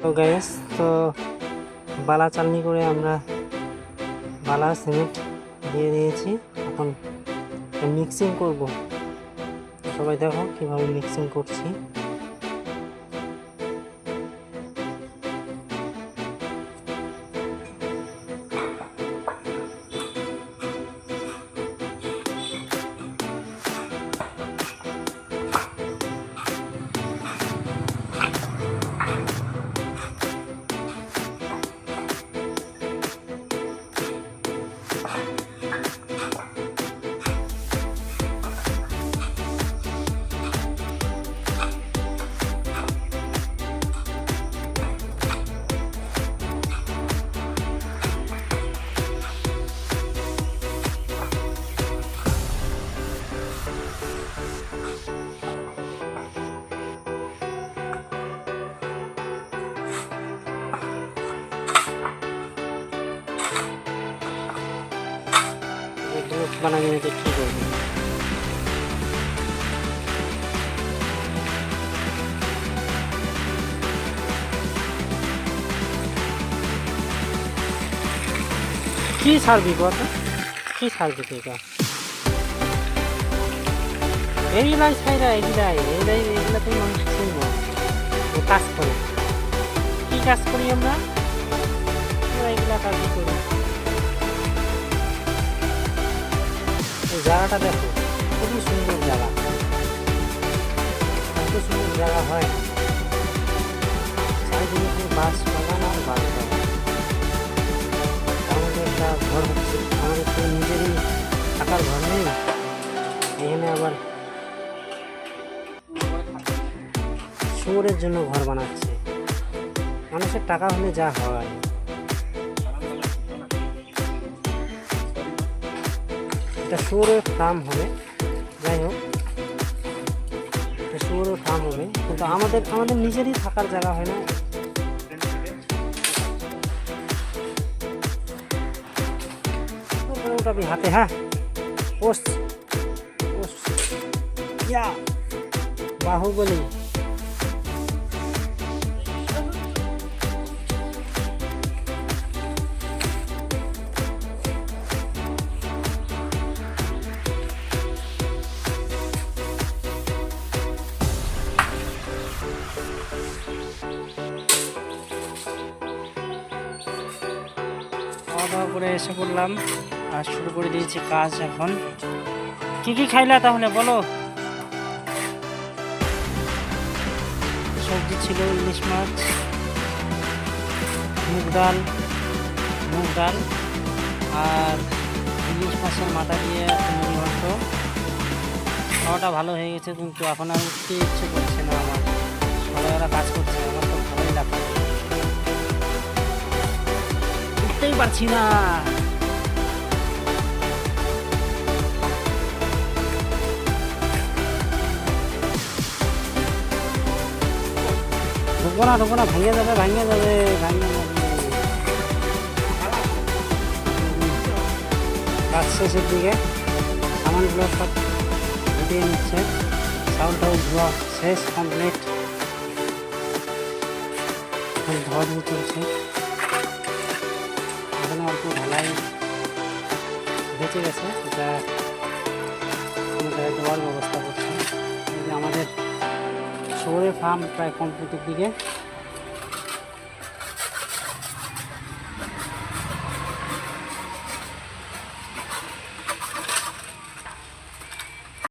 তো গাইস, তো বালা চালনি করে আমরা বালা সিমেন্ট দিয়ে দিয়েছি। এখন মিক্সিং করব। সবাই দেখো কিভাবে মিক্সিং করছি। বানাবি না তো কি করবি? কি ছাড়বি কথা? কি ছাড়বি তুই? এগুলাই ছাইরা এগুলা তুই মানুষ চিনবো। কাজ করে কি কাজ করি আমরা? এগুলা কাজই করি। এই জায়গাটা দেখো, খুবই সুন্দর জায়গা। এত সুন্দর জায়গা হয়, চারিদিকে বাস বাগান আর বাস বাগান। আমাদের একটা ঘর হচ্ছে, আমাদের তো নিজেরই থাকার ঘর নেই। এখানে আবার শুয়োরের জন্য ঘর বানাচ্ছে। মানুষের টাকা হলে যা হয়। এটা শুয়োরের ফার্ম হবে, যাই হোক শুয়োরের ফার্ম হবে, কিন্তু আমাদের নিজেরই থাকার জায়গা হয় না। ওটাবি হাতে, হ্যাঁ পোস্ট বাহুবলী। খাওয়া দাওয়া করে এসে পড়লাম আর শুরু করে দিয়েছি কাজ। এখন কি কি খাইলা তাহলে বলো? সবজি ছিল ইলিশ মাছ, মুগ ডাল আর ইলিশ মাছের মাথা দিয়ে মুড়ি ঘন্ট। খাওয়াটা ভালো হয়ে গেছে, কিন্তু এখন আর উঠতে ইচ্ছে করছে না আমার। সবাই ওরা কাজ করছে, আমার তো ভালোই লাগছে, উঠতেই পারছি না। ঢুকবো না, ভাঙিয়ে যাবে। কাজ শেষের দিকে সামানগুলো সব গুটিয়ে নিচ্ছে। চাউলটাও ধোয়া শেষ, কমপ্লিট। এখন ধোয়া ধুয়ে চলছে। এখানে অল্প ঢালাই বেঁচে গেছে, এটা কোনো জায়গায় দেওয়ার ব্যবস্থা করছে। এই যে আমাদের শুয়োরের ফার্ম প্রায় কমপ্লিটের দিকে।